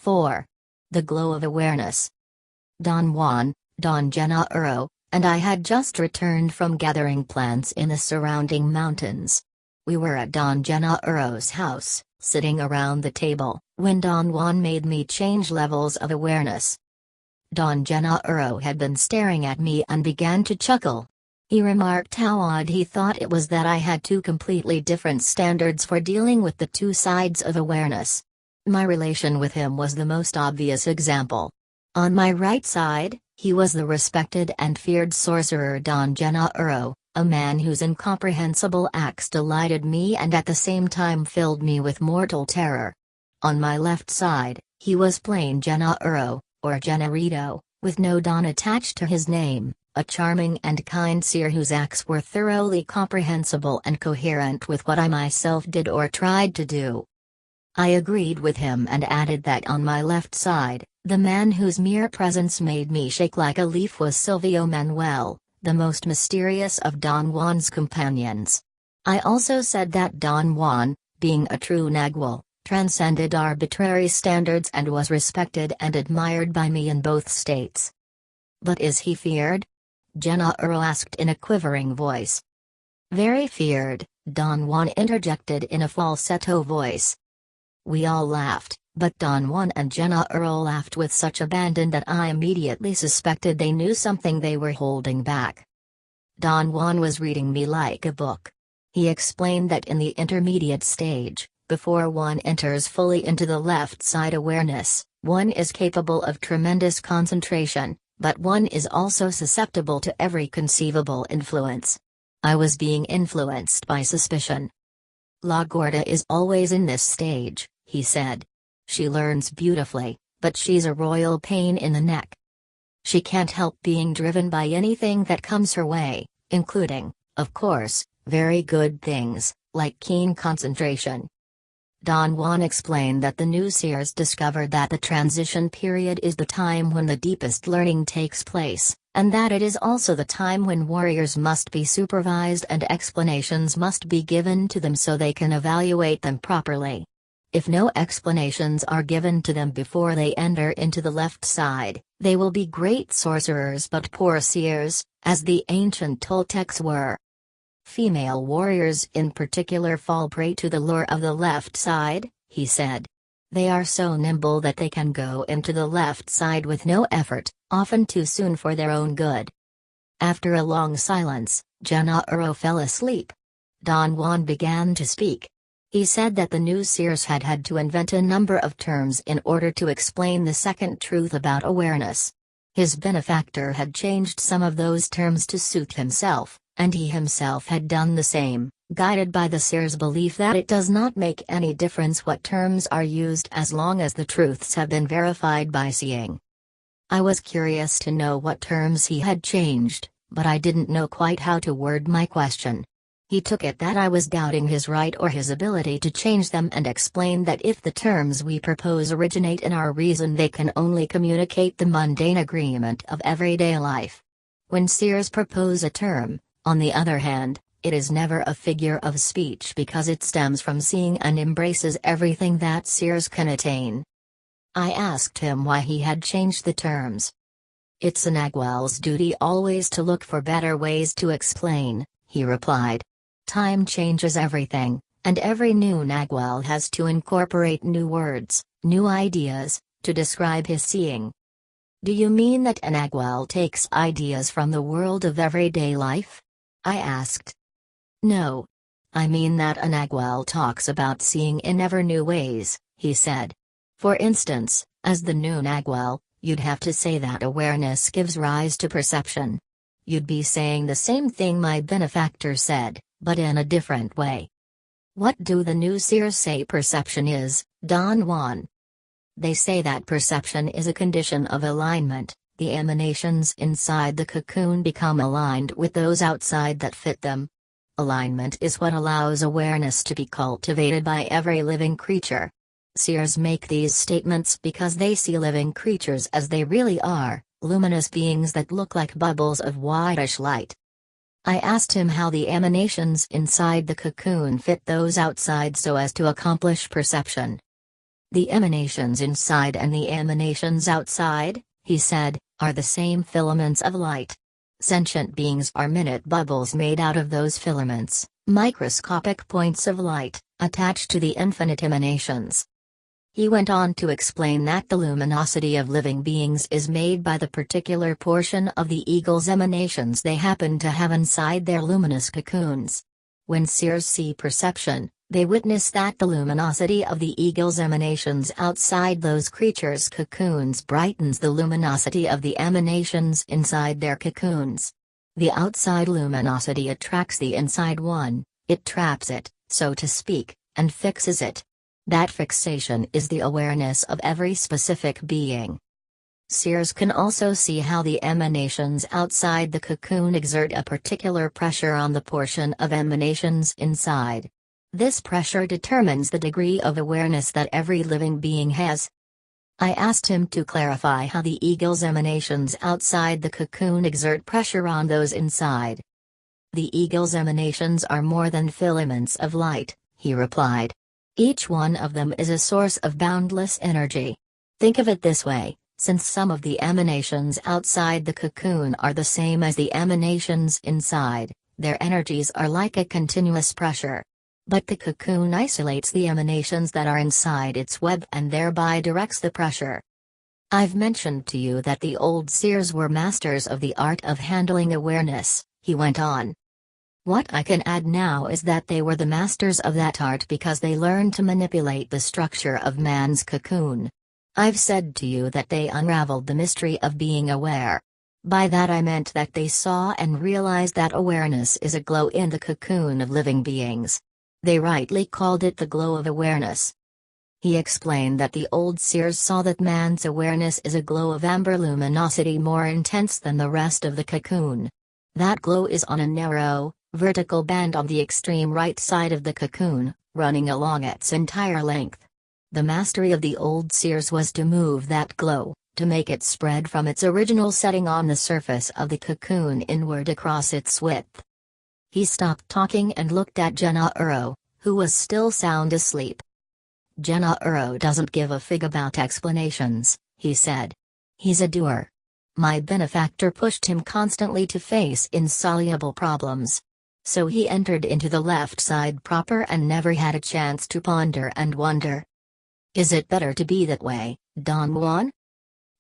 4. The Glow of Awareness. Don Juan, Don Gennaro, and I had just returned from gathering plants in the surrounding mountains. We were at Don Gennaro's house, sitting around the table, when Don Juan made me change levels of awareness. Don Gennaro had been staring at me and began to chuckle. He remarked how odd he thought it was that I had two completely different standards for dealing with the two sides of awareness. My relation with him was the most obvious example. On my right side, he was the respected and feared sorcerer Don Gennaro, a man whose incomprehensible acts delighted me and at the same time filled me with mortal terror. On my left side, he was plain Gennaro, or Gennarito, with no Don attached to his name, a charming and kind seer whose acts were thoroughly comprehensible and coherent with what I myself did or tried to do. I agreed with him and added that on my left side, the man whose mere presence made me shake like a leaf was Silvio Manuel, the most mysterious of Don Juan's companions. I also said that Don Juan, being a true Nagual, transcended arbitrary standards and was respected and admired by me in both states. But is he feared? Gennaro asked in a quivering voice. Very feared, Don Juan interjected in a falsetto voice. We all laughed, but Don Juan and Gennaro laughed with such abandon that I immediately suspected they knew something they were holding back. Don Juan was reading me like a book. He explained that in the intermediate stage, before one enters fully into the left side awareness, one is capable of tremendous concentration, but one is also susceptible to every conceivable influence. I was being influenced by suspicion. La Gorda is always in this stage, he said. She learns beautifully, but she's a royal pain in the neck. She can't help being driven by anything that comes her way, including, of course, very good things, like keen concentration. Don Juan explained that the new seers discovered that the transition period is the time when the deepest learning takes place, and that it is also the time when warriors must be supervised and explanations must be given to them so they can evaluate them properly. If no explanations are given to them before they enter into the left side, they will be great sorcerers but poor seers, as the ancient Toltecs were. Female warriors in particular fall prey to the lure of the left side, he said. They are so nimble that they can go into the left side with no effort, often too soon for their own good. After a long silence, Gennaro fell asleep. Don Juan began to speak. He said that the new seers had had to invent a number of terms in order to explain the second truth about awareness. His benefactor had changed some of those terms to suit himself, and he himself had done the same, guided by the seer's belief that it does not make any difference what terms are used as long as the truths have been verified by seeing. I was curious to know what terms he had changed, but I didn't know quite how to word my question. He took it that I was doubting his right or his ability to change them and explained that if the terms we propose originate in our reason they can only communicate the mundane agreement of everyday life. When seers propose a term, on the other hand, it is never a figure of speech because it stems from seeing and embraces everything that seers can attain. I asked him why he had changed the terms. It's a Nagual's duty always to look for better ways to explain, he replied. Time changes everything, and every new Nagual has to incorporate new words, new ideas, to describe his seeing. Do you mean that a Nagual takes ideas from the world of everyday life? I asked. No. I mean that a Nagual talks about seeing in ever new ways, he said. For instance, as the new Nagual, you'd have to say that awareness gives rise to perception. You'd be saying the same thing my benefactor said, but in a different way. What do the new seers say perception is, Don Juan? They say that perception is a condition of alignment. The emanations inside the cocoon become aligned with those outside that fit them. Alignment is what allows awareness to be cultivated by every living creature. Seers make these statements because they see living creatures as they really are, luminous beings that look like bubbles of whitish light. I asked him how the emanations inside the cocoon fit those outside so as to accomplish perception. The emanations inside and the emanations outside, he said, are the same filaments of light. Sentient beings are minute bubbles made out of those filaments, microscopic points of light, attached to the infinite emanations. He went on to explain that the luminosity of living beings is made by the particular portion of the eagle's emanations they happen to have inside their luminous cocoons. When seers see perception, they witness that the luminosity of the eagle's emanations outside those creatures' cocoons brightens the luminosity of the emanations inside their cocoons. The outside luminosity attracts the inside one, it traps it, so to speak, and fixes it. That fixation is the awareness of every specific being. Seers can also see how the emanations outside the cocoon exert a particular pressure on the portion of emanations inside. This pressure determines the degree of awareness that every living being has. I asked him to clarify how the eagle's emanations outside the cocoon exert pressure on those inside. The eagle's emanations are more than filaments of light, he replied. Each one of them is a source of boundless energy. Think of it this way, since some of the emanations outside the cocoon are the same as the emanations inside, their energies are like a continuous pressure. But the cocoon isolates the emanations that are inside its web and thereby directs the pressure. I've mentioned to you that the old seers were masters of the art of handling awareness, he went on. What I can add now is that they were the masters of that art because they learned to manipulate the structure of man's cocoon. I've said to you that they unraveled the mystery of being aware. By that I meant that they saw and realized that awareness is a glow in the cocoon of living beings. They rightly called it the glow of awareness. He explained that the old seers saw that man's awareness is a glow of amber luminosity more intense than the rest of the cocoon. That glow is on a narrow, vertical band on the extreme right side of the cocoon, running along its entire length. The mastery of the old seers was to move that glow, to make it spread from its original setting on the surface of the cocoon inward across its width. He stopped talking and looked at Jenna, who was still sound asleep. Jenna doesn't give a fig about explanations, he said. He's a doer. My benefactor pushed him constantly to face insoluble problems. So he entered into the left side proper and never had a chance to ponder and wonder. Is it better to be that way, Don Juan?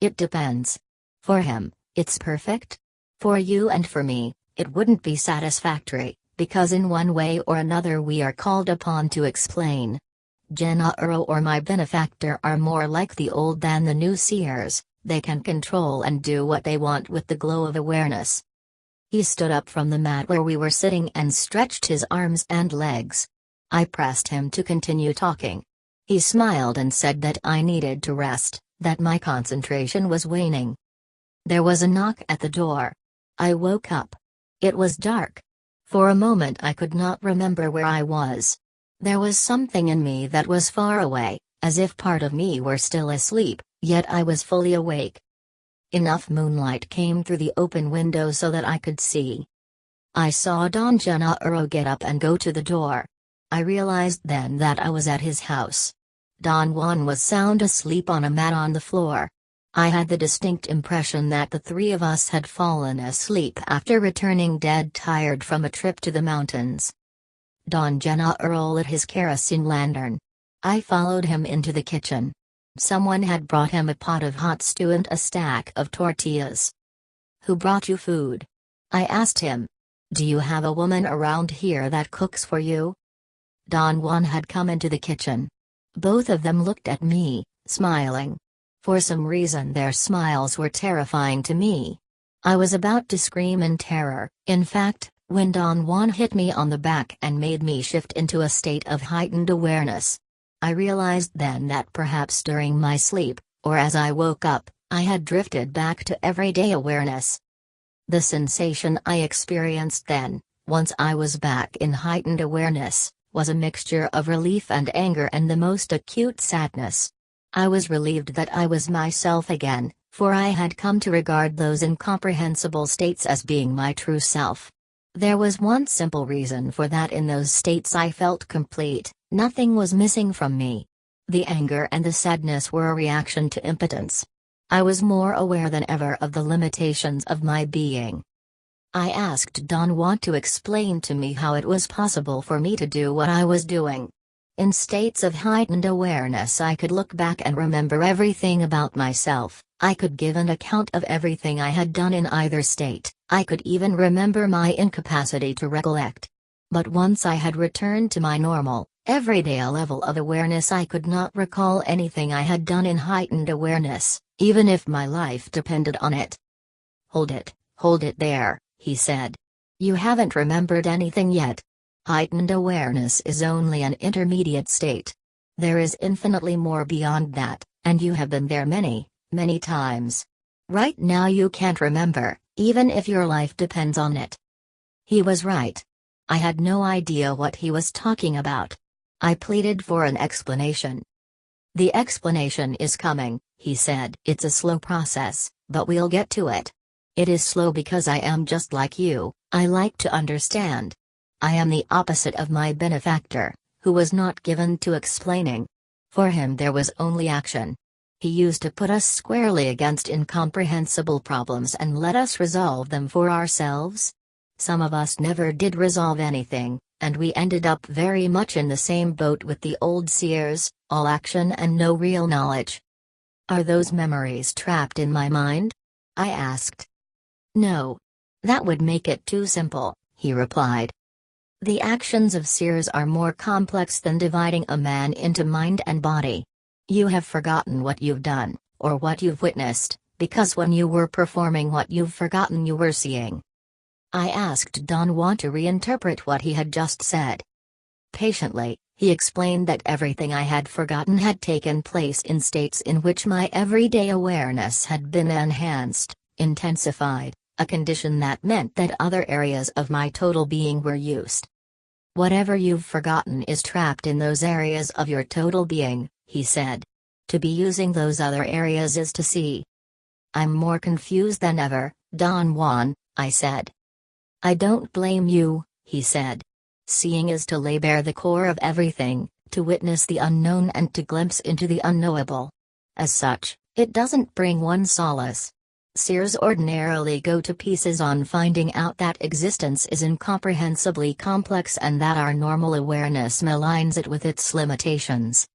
It depends. For him, it's perfect. For you and for me, it wouldn't be satisfactory, because in one way or another we are called upon to explain. Jenna or my benefactor are more like the old than the new seers, they can control and do what they want with the glow of awareness. He stood up from the mat where we were sitting and stretched his arms and legs. I pressed him to continue talking. He smiled and said that I needed to rest, that my concentration was waning. There was a knock at the door. I woke up. It was dark. For a moment I could not remember where I was. There was something in me that was far away, as if part of me were still asleep, yet I was fully awake. Enough moonlight came through the open window so that I could see. I saw Don Gennaro get up and go to the door. I realized then that I was at his house. Don Juan was sound asleep on a mat on the floor. I had the distinct impression that the three of us had fallen asleep after returning dead tired from a trip to the mountains. Don Gennaro lit his kerosene lantern. I followed him into the kitchen. Someone had brought him a pot of hot stew and a stack of tortillas. Who brought you food? I asked him. Do you have a woman around here that cooks for you? Don Juan had come into the kitchen. Both of them looked at me, smiling. For some reason their smiles were terrifying to me. I was about to scream in terror, in fact, when Don Juan hit me on the back and made me shift into a state of heightened awareness. I realized then that perhaps during my sleep, or as I woke up, I had drifted back to everyday awareness. The sensation I experienced then, once I was back in heightened awareness, was a mixture of relief and anger and the most acute sadness. I was relieved that I was myself again, for I had come to regard those incomprehensible states as being my true self. There was one simple reason for that: in those states I felt complete, nothing was missing from me. The anger and the sadness were a reaction to impotence. I was more aware than ever of the limitations of my being. I asked Don Juan to explain to me how it was possible for me to do what I was doing. In states of heightened awareness, I could look back and remember everything about myself. I could give an account of everything I had done in either state. I could even remember my incapacity to recollect. But once I had returned to my normal, everyday level of awareness, I could not recall anything I had done in heightened awareness, even if my life depended on it. Hold it there, he said. You haven't remembered anything yet. Heightened awareness is only an intermediate state. There is infinitely more beyond that, and you have been there many, many times. Right now you can't remember, even if your life depends on it. He was right. I had no idea what he was talking about. I pleaded for an explanation. The explanation is coming, he said. It's a slow process, but we'll get to it. It is slow because I am just like you, I like to understand. I am the opposite of my benefactor, who was not given to explaining. For him there was only action. He used to put us squarely against incomprehensible problems and let us resolve them for ourselves. Some of us never did resolve anything, and we ended up very much in the same boat with the old seers, all action and no real knowledge. Are those memories trapped in my mind? I asked. No. That would make it too simple, he replied. The actions of seers are more complex than dividing a man into mind and body. You have forgotten what you've done, or what you've witnessed, because when you were performing what you've forgotten you were seeing. I asked Don Juan to reinterpret what he had just said. Patiently, he explained that everything I had forgotten had taken place in states in which my everyday awareness had been enhanced, intensified, a condition that meant that other areas of my total being were used. Whatever you've forgotten is trapped in those areas of your total being, he said. To be using those other areas is to see. I'm more confused than ever, Don Juan, I said. I don't blame you, he said. Seeing is to lay bare the core of everything, to witness the unknown and to glimpse into the unknowable. As such, it doesn't bring one solace. Seers ordinarily go to pieces on finding out that existence is incomprehensibly complex and that our normal awareness maligns it with its limitations.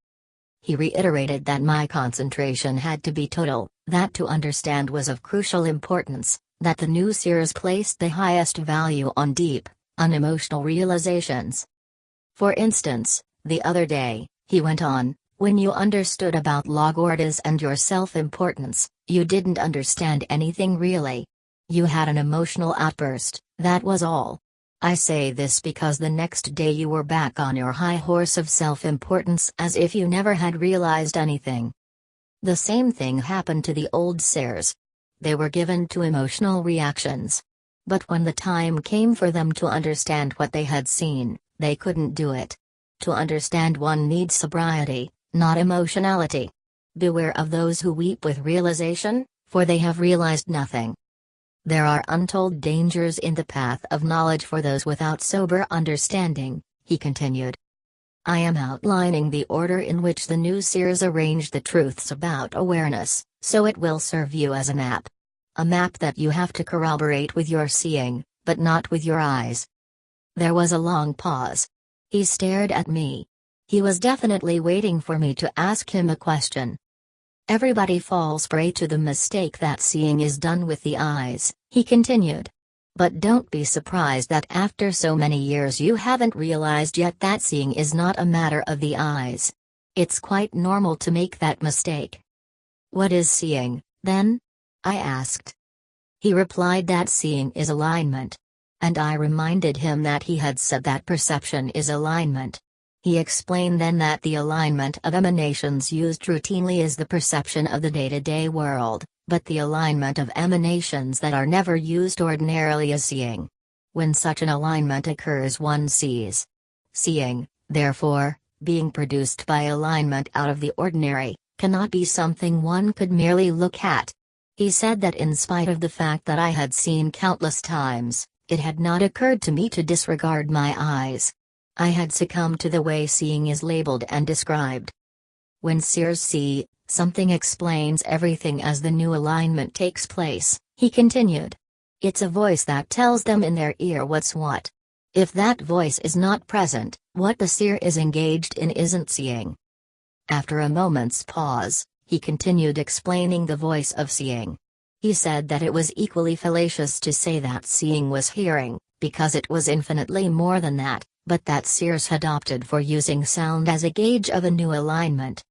He reiterated that my concentration had to be total, that to understand was of crucial importance, that the new seers placed the highest value on deep, unemotional realizations. For instance, the other day, he went on, when you understood about logordas and your self-importance, you didn't understand anything really. You had an emotional outburst, that was all. I say this because the next day you were back on your high horse of self-importance as if you never had realized anything. The same thing happened to the old seers. They were given to emotional reactions. But when the time came for them to understand what they had seen, they couldn't do it. To understand one needs sobriety, not emotionality. Beware of those who weep with realization, for they have realized nothing. There are untold dangers in the path of knowledge for those without sober understanding, he continued. I am outlining the order in which the new seers arrange the truths about awareness, so it will serve you as a map. A map that you have to corroborate with your seeing, but not with your eyes. There was a long pause. He stared at me. He was definitely waiting for me to ask him a question. Everybody falls prey to the mistake that seeing is done with the eyes, he continued. But don't be surprised that after so many years you haven't realized yet that seeing is not a matter of the eyes. It's quite normal to make that mistake. What is seeing, then? I asked. He replied that seeing is alignment. And I reminded him that he had said that perception is alignment. He explained then that the alignment of emanations used routinely is the perception of the day-to-day world, but the alignment of emanations that are never used ordinarily is seeing. When such an alignment occurs one sees. Seeing, therefore, being produced by alignment out of the ordinary, cannot be something one could merely look at. He said that in spite of the fact that I had seen countless times, it had not occurred to me to disregard my eyes. I had succumbed to the way seeing is labeled and described. When seers see something explains everything as the new alignment takes place, he continued. It's a voice that tells them in their ear what's what. If that voice is not present, what the seer is engaged in isn't seeing. After a moment's pause, he continued explaining the voice of seeing. He said that it was equally fallacious to say that seeing was hearing, because it was infinitely more than that, but that seers had opted for using sound as a gauge of a new alignment.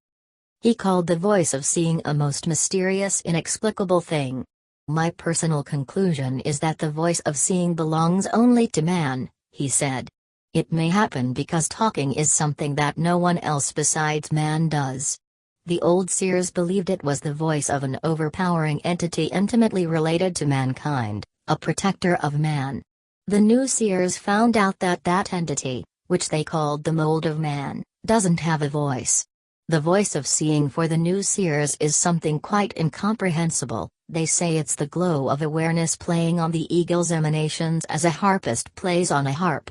He called the voice of seeing a most mysterious, inexplicable thing. My personal conclusion is that the voice of seeing belongs only to man, he said. It may happen because talking is something that no one else besides man does. The old seers believed it was the voice of an overpowering entity intimately related to mankind, a protector of man. The new seers found out that that entity, which they called the mold of man, doesn't have a voice. The voice of seeing for the new seers is something quite incomprehensible. They say it's the glow of awareness playing on the eagle's emanations as a harpist plays on a harp.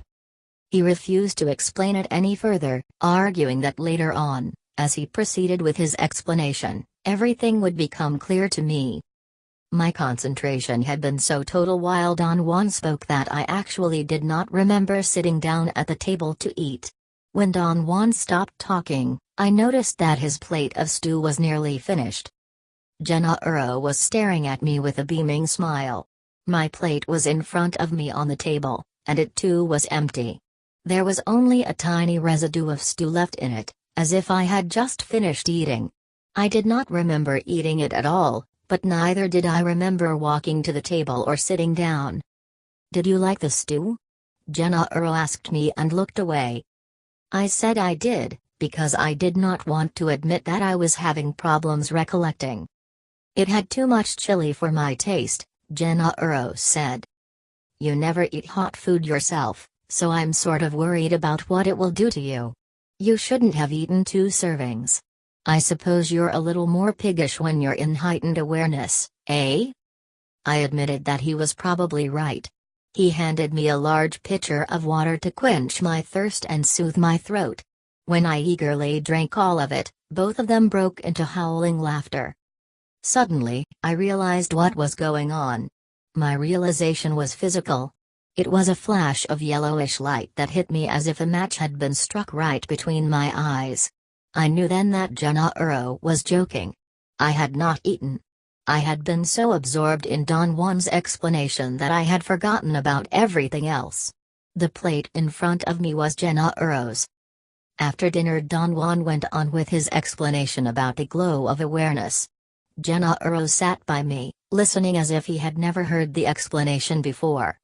He refused to explain it any further, arguing that later on, as he proceeded with his explanation, everything would become clear to me. My concentration had been so total while Don Juan spoke that I actually did not remember sitting down at the table to eat. When Don Juan stopped talking, I noticed that his plate of stew was nearly finished. Gennaro was staring at me with a beaming smile. My plate was in front of me on the table, and it too was empty. There was only a tiny residue of stew left in it, as if I had just finished eating. I did not remember eating it at all, but neither did I remember walking to the table or sitting down. "Did you like the stew?" Gennaro asked me and looked away. I said I did, because I did not want to admit that I was having problems recollecting. "It had too much chili for my taste," Gennaro said. "You never eat hot food yourself, so I'm sort of worried about what it will do to you. You shouldn't have eaten 2 servings. I suppose you're a little more piggish when you're in heightened awareness, eh?" I admitted that he was probably right. He handed me a large pitcher of water to quench my thirst and soothe my throat. When I eagerly drank all of it, both of them broke into howling laughter. Suddenly, I realized what was going on. My realization was physical. It was a flash of yellowish light that hit me as if a match had been struck right between my eyes. I knew then that Gennaro was joking. I had not eaten. I had been so absorbed in Don Juan's explanation that I had forgotten about everything else. The plate in front of me was Gennaro's. After dinner, Don Juan went on with his explanation about the glow of awareness. Gennaro sat by me, listening as if he had never heard the explanation before.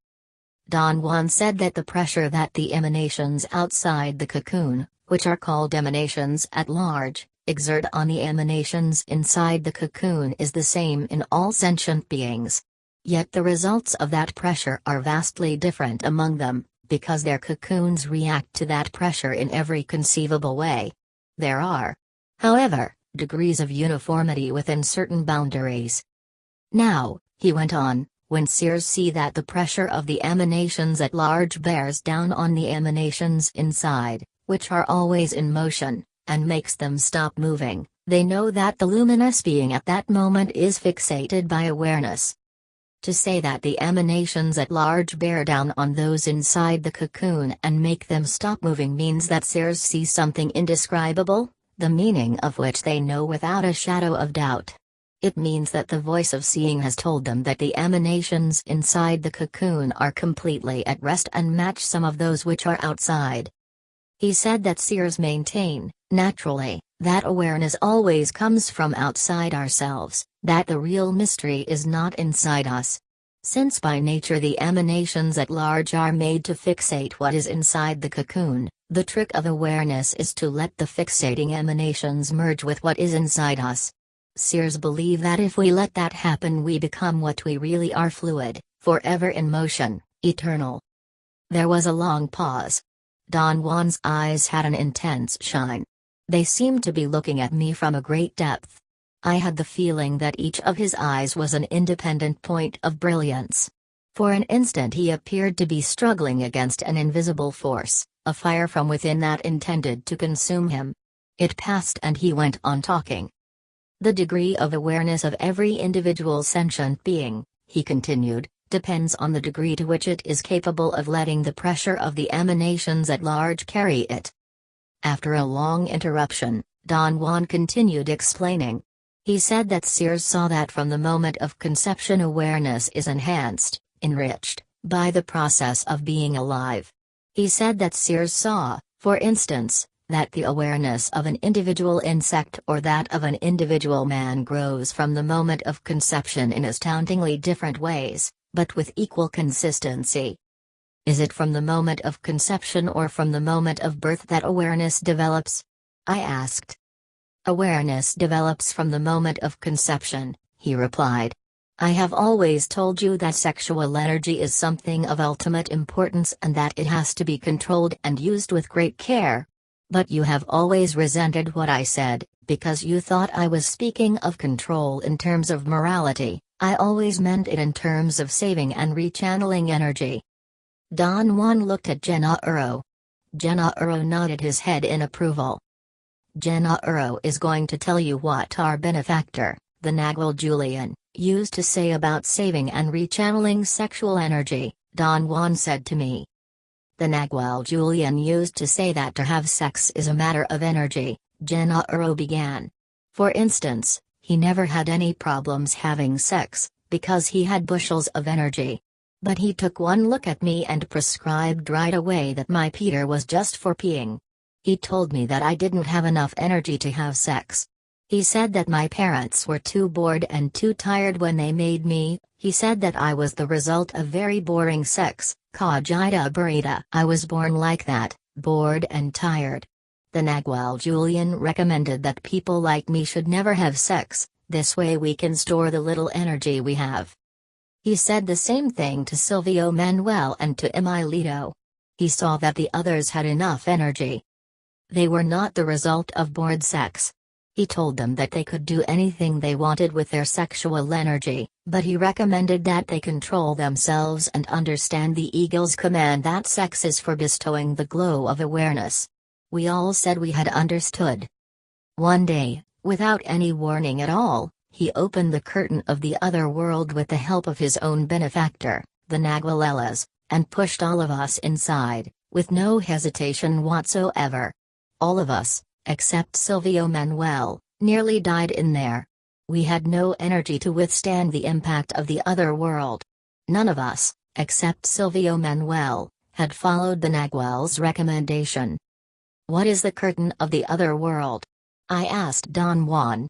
Don Juan said that the pressure that the emanations outside the cocoon, which are called emanations at large, exert on the emanations inside the cocoon is the same in all sentient beings. Yet the results of that pressure are vastly different among them, because their cocoons react to that pressure in every conceivable way. There are, however, degrees of uniformity within certain boundaries. Now, he went on, when seers see that the pressure of the emanations at large bears down on the emanations inside, which are always in motion, and makes them stop moving, they know that the luminous being at that moment is fixated by awareness. To say that the emanations at large bear down on those inside the cocoon and make them stop moving means that seers see something indescribable, the meaning of which they know without a shadow of doubt. It means that the voice of seeing has told them that the emanations inside the cocoon are completely at rest and match some of those which are outside. He said that seers maintain, naturally, that awareness always comes from outside ourselves, that the real mystery is not inside us. Since by nature the emanations at large are made to fixate what is inside the cocoon, the trick of awareness is to let the fixating emanations merge with what is inside us. Seers believe that if we let that happen, we become what we really are: fluid, forever in motion, eternal. There was a long pause. Don Juan's eyes had an intense shine. They seemed to be looking at me from a great depth. I had the feeling that each of his eyes was an independent point of brilliance. For an instant he appeared to be struggling against an invisible force, a fire from within that intended to consume him. It passed and he went on talking. The degree of awareness of every individual sentient being, he continued, depends on the degree to which it is capable of letting the pressure of the emanations at large carry it. After a long interruption, Don Juan continued explaining. He said that Sears saw that from the moment of conception awareness is enhanced, enriched, by the process of being alive. He said that Sears saw, for instance, that the awareness of an individual insect or that of an individual man grows from the moment of conception in astoundingly different ways, but with equal consistency. Is it from the moment of conception or from the moment of birth that awareness develops? I asked. Awareness develops from the moment of conception, he replied. I have always told you that sexual energy is something of ultimate importance and that it has to be controlled and used with great care. But you have always resented what I said, because you thought I was speaking of control in terms of morality. I always meant it in terms of saving and rechanneling energy. Don Juan looked at Gennaro. Gennaro nodded his head in approval. Gennaro is going to tell you what our benefactor, the Nagual Julian, used to say about saving and rechanneling sexual energy, Don Juan said to me. The Nagual Julian used to say that to have sex is a matter of energy, Gennaro began. For instance, he never had any problems having sex, because he had bushels of energy. But he took one look at me and prescribed right away that my Peter was just for peeing. He told me that I didn't have enough energy to have sex. He said that my parents were too bored and too tired when they made me. He said that I was the result of very boring sex, cogita burrita. I was born like that, bored and tired. The Nagual Julian recommended that people like me should never have sex, this way we can store the little energy we have. He said the same thing to Silvio Manuel and to Emilito. He saw that the others had enough energy. They were not the result of bored sex. He told them that they could do anything they wanted with their sexual energy, but he recommended that they control themselves and understand the eagle's command that sex is for bestowing the glow of awareness. We all said we had understood. One day, without any warning at all, he opened the curtain of the other world with the help of his own benefactor, the Nagualelas, and pushed all of us inside, with no hesitation whatsoever. All of us, except Silvio Manuel, nearly died in there. We had no energy to withstand the impact of the other world. None of us, except Silvio Manuel, had followed the Nagual's recommendation. What is the curtain of the other world? I asked Don Juan.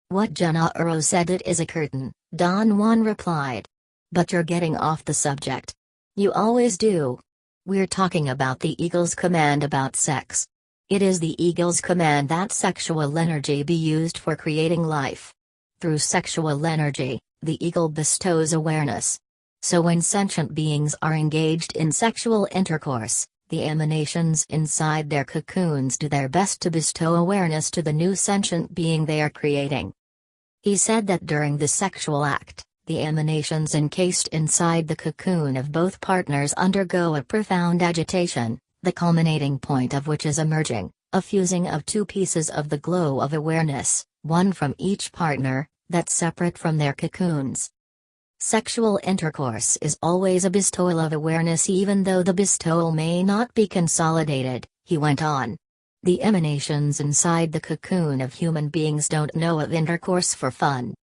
What Gennaro said it is a curtain, Don Juan replied. But you're getting off the subject. You always do. We're talking about the eagle's command about sex. It is the eagle's command that sexual energy be used for creating life. Through sexual energy, the eagle bestows awareness. So when sentient beings are engaged in sexual intercourse, the emanations inside their cocoons do their best to bestow awareness to the new sentient being they are creating. He said that during the sexual act, the emanations encased inside the cocoon of both partners undergo a profound agitation, the culminating point of which is a merging, a fusing of two pieces of the glow of awareness, one from each partner, that's separate from their cocoons. Sexual intercourse is always a bestowal of awareness even though the bestowal may not be consolidated, he went on. The emanations inside the cocoon of human beings don't know of intercourse for fun.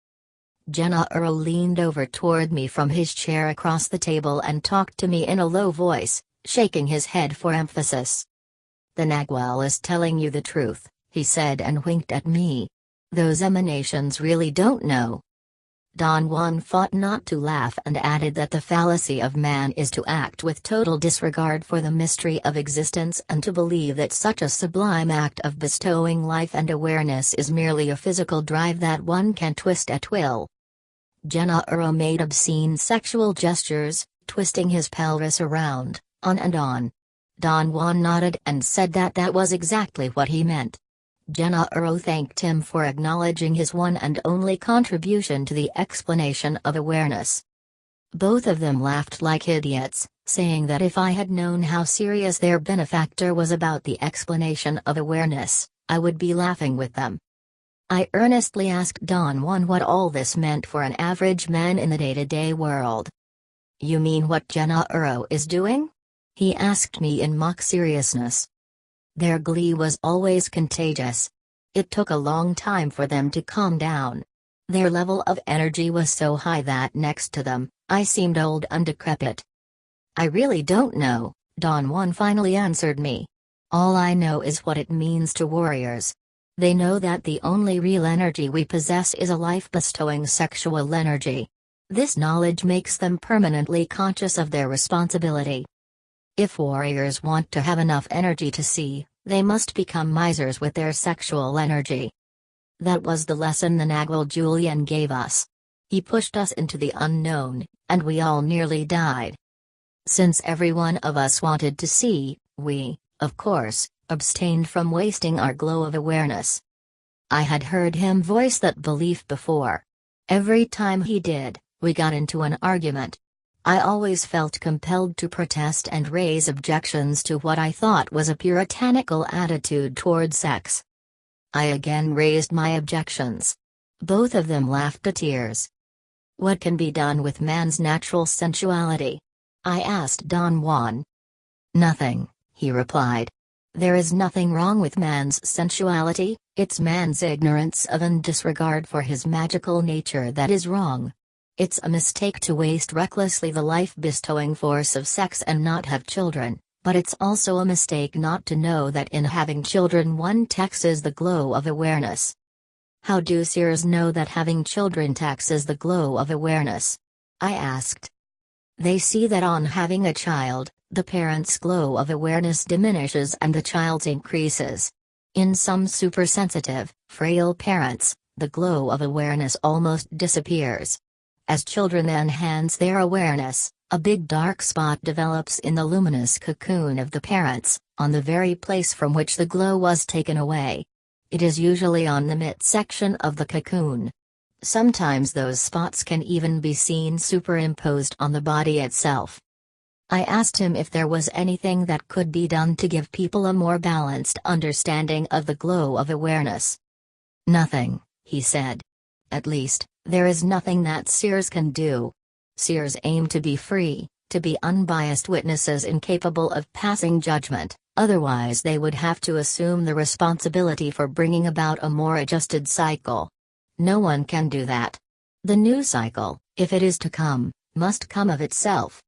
Gennaro leaned over toward me from his chair across the table and talked to me in a low voice, shaking his head for emphasis. The Nagual is telling you the truth, he said and winked at me. Those emanations really don't know. Don Juan fought not to laugh and added that the fallacy of man is to act with total disregard for the mystery of existence and to believe that such a sublime act of bestowing life and awareness is merely a physical drive that one can twist at will. Gennaro made obscene sexual gestures, twisting his pelvis around, on and on. Don Juan nodded and said that that was exactly what he meant. Gennaro thanked him for acknowledging his one and only contribution to the explanation of awareness. Both of them laughed like idiots, saying that if I had known how serious their benefactor was about the explanation of awareness, I would be laughing with them. I earnestly asked Don Juan what all this meant for an average man in the day-to-day world. You mean what Gennaro is doing? He asked me in mock seriousness. Their glee was always contagious. It took a long time for them to calm down. Their level of energy was so high that next to them, I seemed old and decrepit. I really don't know, Don Juan finally answered me. All I know is what it means to warriors. They know that the only real energy we possess is a life-bestowing sexual energy. This knowledge makes them permanently conscious of their responsibility. If warriors want to have enough energy to see, they must become misers with their sexual energy. That was the lesson the Nagual Julian gave us. He pushed us into the unknown, and we all nearly died. Since every one of us wanted to see, we, of course, abstained from wasting our glow of awareness. I had heard him voice that belief before. Every time he did, we got into an argument. I always felt compelled to protest and raise objections to what I thought was a puritanical attitude toward sex. I again raised my objections. Both of them laughed to tears. What can be done with man's natural sensuality? I asked Don Juan. Nothing, he replied. There is nothing wrong with man's sensuality, it's man's ignorance of and disregard for his magical nature that is wrong. It's a mistake to waste recklessly the life-bestowing force of sex and not have children, but it's also a mistake not to know that in having children one taxes the glow of awareness. How do seers know that having children taxes the glow of awareness? I asked. They see that on having a child, the parent's glow of awareness diminishes and the child's increases. In some supersensitive, frail parents, the glow of awareness almost disappears. As children enhance their awareness, a big dark spot develops in the luminous cocoon of the parents, on the very place from which the glow was taken away. It is usually on the midsection of the cocoon. Sometimes those spots can even be seen superimposed on the body itself. I asked him if there was anything that could be done to give people a more balanced understanding of the glow of awareness. Nothing, he said. At least, there is nothing that seers can do. Seers aim to be free, to be unbiased witnesses incapable of passing judgment, otherwise they would have to assume the responsibility for bringing about a more adjusted cycle. No one can do that. The new cycle, if it is to come, must come of itself.